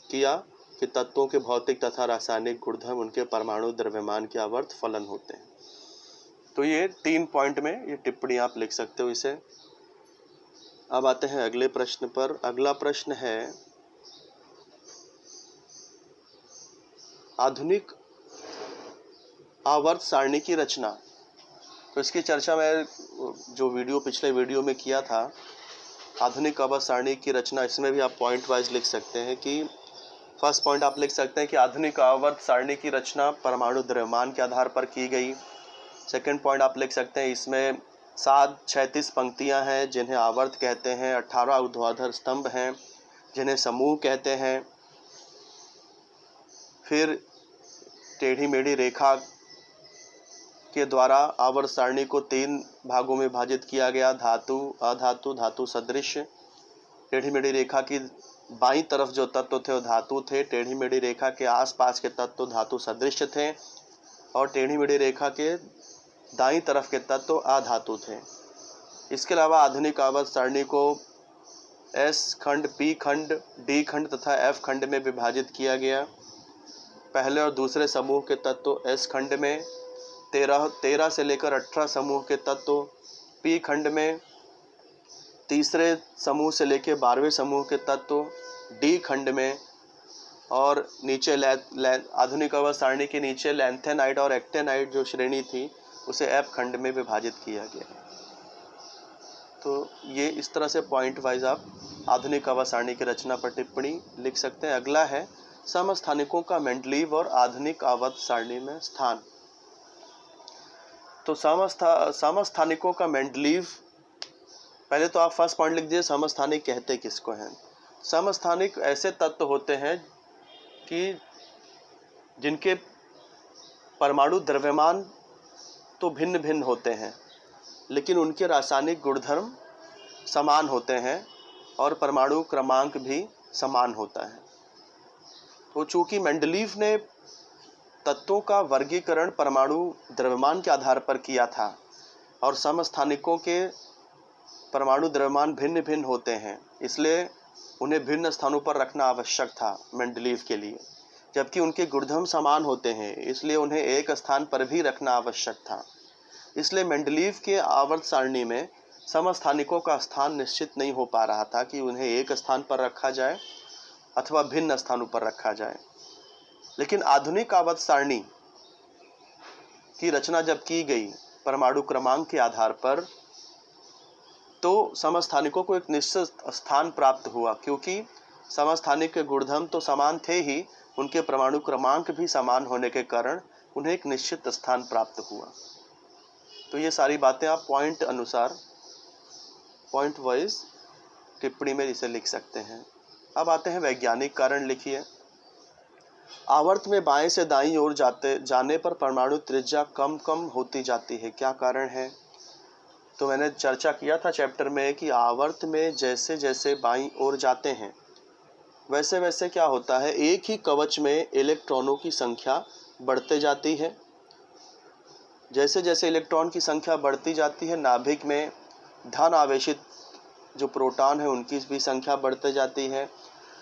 किया कि तत्वों के भौतिक तथा रासायनिक गुणधर्म उनके परमाणु द्रव्यमान के आवर्त फलन होते हैं। तो ये 3 पॉइंट में ये टिप्पणी आप लिख सकते हो इसे। अब आते हैं अगले प्रश्न पर। अगला प्रश्न है आधुनिक आवर्त सारणी की रचना। तो इसकी चर्चा मैं जो पिछले वीडियो में किया था, आधुनिक आवर्त सारणी की रचना, इसमें भी आप पॉइंट वाइज लिख सकते हैं कि फर्स्ट पॉइंट आप लिख सकते हैं कि आधुनिक आवर्त सारणी की रचना परमाणु द्रव्यमान के आधार पर की गई। सेकंड पॉइंट आप लिख सकते हैं इसमें 7 36 पंक्तियां हैं जिन्हें आवर्त कहते हैं, 18 ऊर्ध्वाधर स्तंभ हैं जिन्हें समूह कहते हैं। फिर टेढ़ी मेढ़ी रेखा के द्वारा आवर्त सारणी को 3 भागों में विभाजित किया गया, धातु, अधातु, धातु सदृश। टेढ़ी मेढ़ी रेखा की बाईं तरफ जो तत्व थे वो धातु थे, टेढ़ी मेढ़ी रेखा के आसपास के तत्व धातु सदृश थे, और टेढ़ी मेढ़ी रेखा के दाईं तरफ के तत्व अधातु थे। इसके अलावा आधुनिक आवर्त सारणी को एस खंड, पी खंड, डी खंड तथा एफ खंड में विभाजित किया गया। पहले और दूसरे समूह के तत्व एस खंड में, 13 से लेकर 18 समूह के तत्व पी खंड में, तीसरे समूह से लेकर 12वें समूह के तत्व डी खंड में, और नीचे आधुनिक आवर्त सारणी के नीचे लैंथेनाइड और एक्टेनाइड जो श्रेणी थी उसे एफ खंड में विभाजित किया गया। तो ये इस तरह से पॉइंट वाइज आप आधुनिक आवर्त सारणी की रचना पर टिप्पणी लिख सकते हैं। अगला है समस्थानिकों का मेंडलीव और आधुनिक आवर्त सारणी में स्थान। तो समस्थानिकों का मेंडलीव, पहले तो आप फर्स्ट पॉइंट लिख दीजिए, समस्थानिक कहते किसको हैं। समस्थानिक ऐसे तत्व होते हैं कि जिनके परमाणु द्रव्यमान तो भिन्न भिन्न होते हैं, लेकिन उनके रासायनिक गुणधर्म समान होते हैं और परमाणु क्रमांक भी समान होता है। तो चूंकि मेंडलीव ने तत्वों का वर्गीकरण परमाणु द्रव्यमान के आधार पर किया था और समस्थानिकों के परमाणु द्रव्यमान भिन्न भिन्न होते हैं, इसलिए उन्हें भिन्न स्थानों पर रखना आवश्यक था मेंडलीव के लिए। जबकि उनके गुणधर्म समान होते हैं, इसलिए उन्हें एक स्थान पर भी रखना आवश्यक था। इसलिए मेंडलीव के आवर्त सारणी में समस्थानिकों का स्थान निश्चित नहीं हो पा रहा था कि उन्हें एक स्थान पर रखा जाए अथवा भिन्न स्थानों पर रखा जाए। लेकिन आधुनिक आवर्त सारणी की रचना जब की गई परमाणु क्रमांक के आधार पर, तो समस्थानिकों को एक निश्चित स्थान प्राप्त हुआ, क्योंकि समस्थानिक के गुणधर्म तो समान थे ही, उनके परमाणु क्रमांक भी समान होने के कारण उन्हें एक निश्चित स्थान प्राप्त हुआ। तो ये सारी बातें आप पॉइंट अनुसार, पॉइंट वाइज टिप्पणी में इसे लिख सकते हैं। अब आते हैं वैज्ञानिक कारण लिखिए। आवर्त में बाएं से दाईं ओर जाने पर परमाणु त्रिज्या कम कम होती जाती है, क्या कारण है? तो मैंने चर्चा किया था चैप्टर में कि आवर्त में जैसे जैसे बाईं ओर जाते हैं वैसे वैसे क्या होता है, एक ही कवच में इलेक्ट्रॉनों की संख्या बढ़ते जाती है। जैसे जैसे इलेक्ट्रॉन की संख्या बढ़ती जाती है, नाभिक में धन आवेशित जो प्रोटॉन है उनकी भी संख्या बढ़ते जाती है,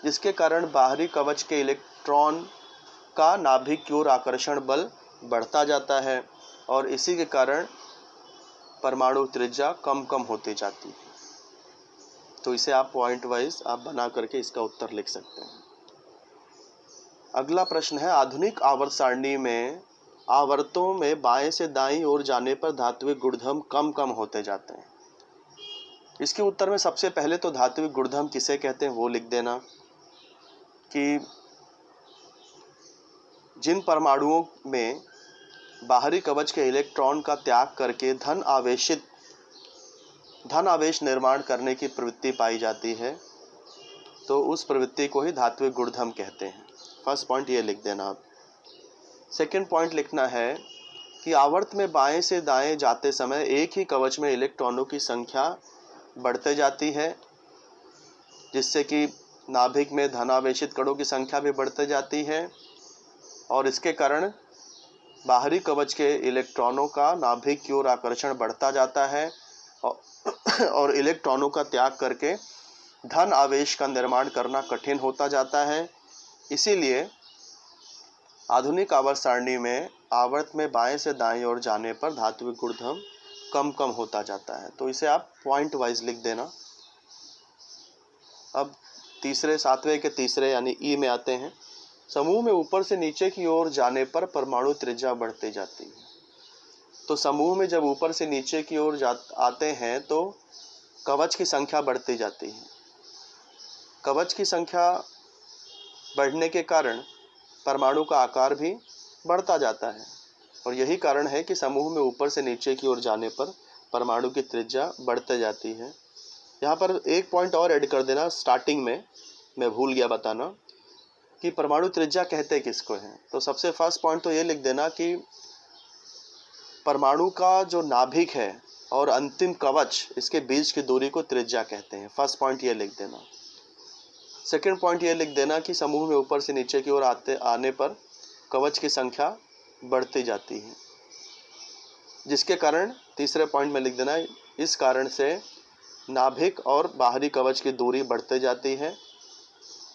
जिसके कारण बाहरी कवच के इलेक्ट्रॉन का नाभिक की ओर आकर्षण बल बढ़ता जाता है और इसी के कारण परमाणु त्रिज्या कम कम होती जाती है। तो इसे आप पॉइंट वाइज आप बना करके इसका उत्तर लिख सकते हैं। अगला प्रश्न है, आधुनिक आवर्त सारणी में आवर्तों में बाएं से दाईं ओर जाने पर धात्विक गुणधर्म कम कम होते जाते हैं। इसके उत्तर में सबसे पहले तो धात्विक गुणधर्म किसे कहते हैं वो लिख देना कि जिन परमाणुओं में बाहरी कवच के इलेक्ट्रॉन का त्याग करके धन आवेश निर्माण करने की प्रवृत्ति पाई जाती है, तो उस प्रवृत्ति को ही धात्विक गुणधर्म कहते हैं। फर्स्ट पॉइंट ये लिख देना आप। सेकंड पॉइंट लिखना है कि आवर्त में बाएं से दाएं जाते समय एक ही कवच में इलेक्ट्रॉनों की संख्या बढ़ते जाती है, जिससे कि नाभिक में धनावेशित कणों की संख्या भी बढ़ते जाती है और इसके कारण बाहरी कवच के इलेक्ट्रॉनों का नाभिक की ओर आकर्षण बढ़ता जाता है और इलेक्ट्रॉनों का त्याग करके धन आवेश का निर्माण करना कठिन होता जाता है। इसीलिए आधुनिक आवर्त सारणी में आवर्त में बाएं से दाएं ओर जाने पर धात्विक गुणधर्म कम कम होता जाता है। तो इसे आप पॉइंट वाइज लिख देना। अब सातवें के तीसरे यानी ई में आते हैं। समूह में ऊपर से नीचे की ओर जाने पर परमाणु त्रिज्या बढ़ती जाती है। तो समूह में जब ऊपर से नीचे की ओर आते हैं तो कवच की संख्या बढ़ती जाती है। कवच की संख्या बढ़ने के कारण परमाणु का आकार भी बढ़ता जाता है और यही कारण है कि समूह में ऊपर से नीचे की ओर जाने पर परमाणु की त्रिज्या बढ़ते जाती है। यहाँ पर एक पॉइंट और ऐड कर देना, स्टार्टिंग में मैं भूल गया बताना कि परमाणु त्रिज्या कहते किसको हैं। तो सबसे फर्स्ट पॉइंट तो ये लिख देना कि परमाणु का जो नाभिक है और अंतिम कवच, इसके बीच की दूरी को त्रिज्या कहते हैं। फर्स्ट पॉइंट ये लिख देना। सेकंड पॉइंट ये लिख देना कि समूह में ऊपर से नीचे की ओर आने पर कवच की संख्या बढ़ती जाती है, जिसके कारण तीसरे पॉइंट में लिख देना, इस कारण से नाभिक और बाहरी कवच की दूरी बढ़ती जाती है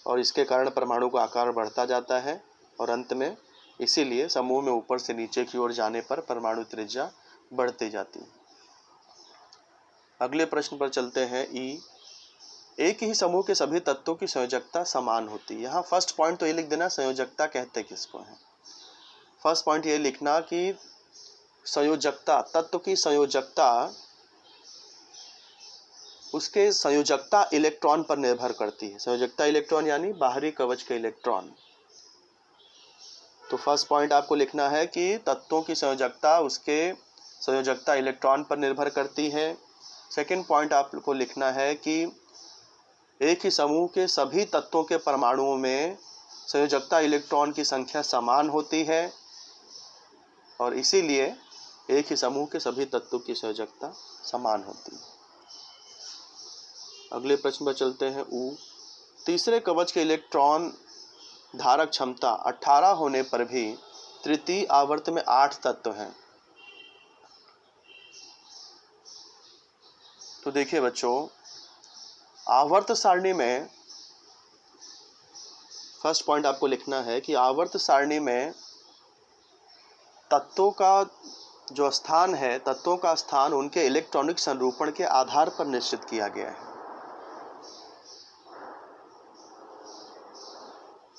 और इसके कारण परमाणु का आकार बढ़ता जाता है और अंत में इसीलिए समूह में ऊपर से नीचे की ओर जाने पर परमाणु त्रिज्या बढ़ती जाती है। अगले प्रश्न पर चलते हैं। ई, एक ही समूह के सभी तत्वों की संयोजकता समान होती है। यहाँ फर्स्ट पॉइंट तो ये लिख देना, संयोजकता कहते किसको है। फर्स्ट पॉइंट ये लिखना कि संयोजकता, तत्व की संयोजकता उसके संयोजकता इलेक्ट्रॉन पर निर्भर करती है। संयोजकता इलेक्ट्रॉन यानी बाहरी कवच के इलेक्ट्रॉन। तो फर्स्ट पॉइंट आपको लिखना है कि तत्वों की संयोजकता उसके संयोजकता इलेक्ट्रॉन पर निर्भर करती है। सेकंड पॉइंट आपको लिखना है कि एक ही समूह के सभी तत्वों के परमाणुओं में संयोजकता इलेक्ट्रॉन की संख्या समान होती है और इसीलिए एक ही समूह के सभी तत्वों की संयोजकता समान होती है। अगले प्रश्न पर चलते हैं। ऊ, तीसरे कवच के इलेक्ट्रॉन धारक क्षमता 18 होने पर भी तृतीय आवर्त में 8 तत्व हैं। तो देखिए बच्चों, आवर्त सारणी में फर्स्ट पॉइंट आपको लिखना है कि आवर्त सारणी में तत्वों का जो स्थान है, तत्वों का स्थान उनके इलेक्ट्रॉनिक संरूपण के आधार पर निश्चित किया गया है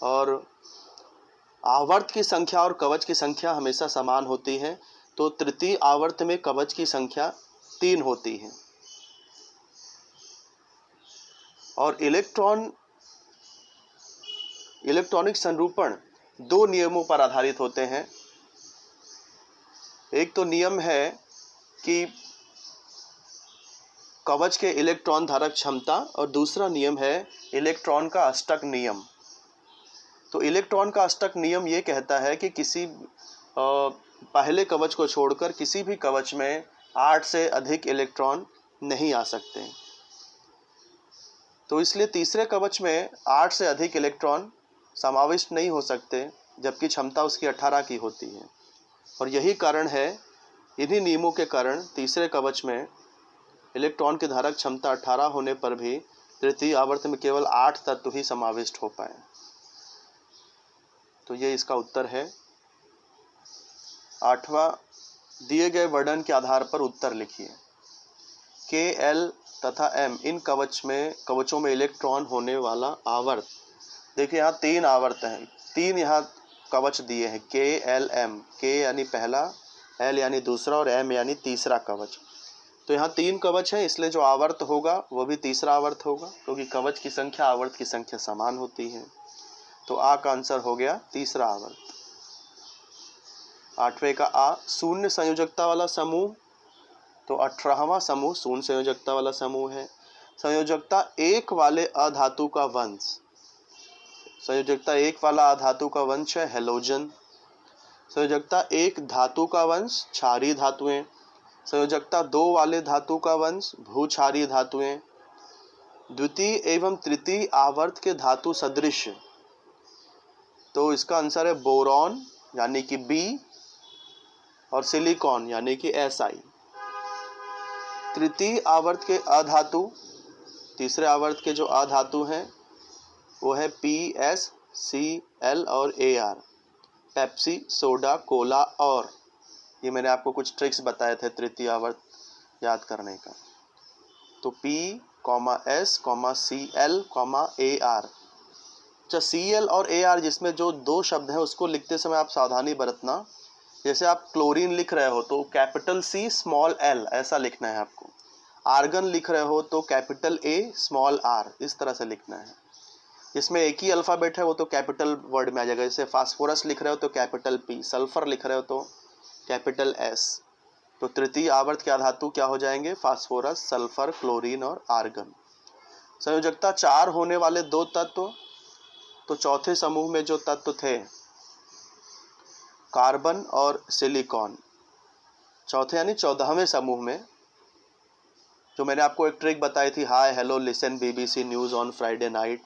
और आवर्त की संख्या और कवच की संख्या हमेशा समान होती है। तो तृतीय आवर्त में कवच की संख्या 3 होती है और इलेक्ट्रॉनिक संरूपण 2 नियमों पर आधारित होते हैं। एक तो नियम है कि कवच के इलेक्ट्रॉन धारक क्षमता और दूसरा नियम है इलेक्ट्रॉन का अष्टक नियम। तो इलेक्ट्रॉन का अष्टक नियम ये कहता है कि किसी पहले कवच को छोड़कर किसी भी कवच में 8 से अधिक इलेक्ट्रॉन नहीं आ सकते। तो इसलिए तीसरे कवच में 8 से अधिक इलेक्ट्रॉन समाविष्ट नहीं हो सकते, जबकि क्षमता उसकी 18 की होती है और यही कारण है, इन्हीं नियमों के कारण तीसरे कवच में इलेक्ट्रॉन की धारक क्षमता 18 होने पर भी तृतीय आवर्त में केवल 8 तत्व ही समाविष्ट हो पाए। तो ये इसका उत्तर है। 8वां, दिए गए वर्णन के आधार पर उत्तर लिखिए। के, एल तथा एम इन कवचों में इलेक्ट्रॉन होने वाला आवर्त। देखिए यहाँ 3 आवर्त हैं, 3 यहाँ कवच दिए हैं, के, एल, एम। के यानी पहला, एल यानी दूसरा और एम यानी तीसरा कवच। तो यहाँ 3 कवच हैं, इसलिए जो आवर्त होगा वो भी तीसरा आवर्त होगा, क्योंकि कवच की संख्या आवर्त की संख्या समान होती है। तो आ का आंसर हो गया तीसरा आवर्त। 8वें का आ, शून्य संयोजकता वाला समूह। तो 18वां समूह शून्य संयोजकता वाला समूह है। संयोजकता 1 वाले अधातु का वंश। संयोजकता 1 वाला अधातु का वंश है हैलोजन। संयोजकता 1 धातु का वंश क्षारीय धातुएं। संयोजकता 2 वाले धातु का वंश भूक्षारीय धातुएं। द्वितीय एवं तृतीय आवर्त के धातु सदृश। तो इसका आंसर है बोरॉन यानी कि बी और सिलिकॉन यानी कि Si। तृतीय आवर्त के अधातु, तीसरे आवर्त के जो अधातु हैं वो है PS, Cl और Ar। पेप्सी, सोडा, कोला और, ये मैंने आपको कुछ ट्रिक्स बताए थे तृतीय आवर्त याद करने का। तो P, S, Cl, Ar। अच्छा, Cl और Ar जिसमें जो 2 शब्द हैं उसको लिखते समय आप सावधानी बरतना। जैसे आप क्लोरीन लिख रहे हो तो कैपिटल C स्मॉल l ऐसा लिखना है आपको। आर्गन लिख रहे हो तो कैपिटल A स्मॉल r इस तरह से लिखना है। जिसमें एक ही अल्फ़ाबेट है वो तो कैपिटल वर्ड में आ जाएगा। जैसे फास्फोरस लिख रहे हो तो कैपिटल P, सल्फर लिख रहे हो तो कैपिटल S। तो तृतीय आवर्त के धातु क्या हो जाएंगे? फास्फोरस, सल्फर, क्लोरीन और आर्गन। संयोजकता 4 होने वाले 2 तत्व तो चौथे समूह में जो तत्व थे कार्बन और सिलिकॉन, चौथे यानी 14वें समूह में, जो मैंने आपको एक ट्रिक बताई थी, hi hello listen BBC news on Friday night,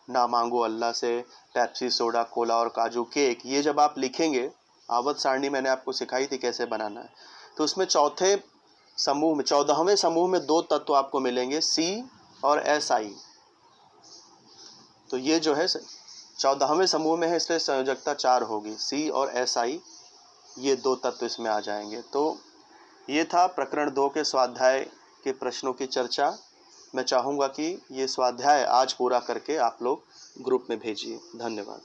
ना मांगो अल्लाह से, पेप्सी सोडा कोला और काजू केक, ये जब आप लिखेंगे, आवर्त सारणी मैंने आपको सिखाई थी कैसे बनाना है, तो उसमें चौथे समूह में 14वें समूह में दो तत्व आपको मिलेंगे, सी और SI। तो ये जो है 14वें समूह में है, इसलिए संयोजकता 4 होगी, सी और SI, ये दो तत्व इसमें आ जाएंगे। तो ये था प्रकरण 2 के स्वाध्याय के प्रश्नों की चर्चा। मैं चाहूँगा कि ये स्वाध्याय आज पूरा करके आप लोग ग्रुप में भेजिए। धन्यवाद।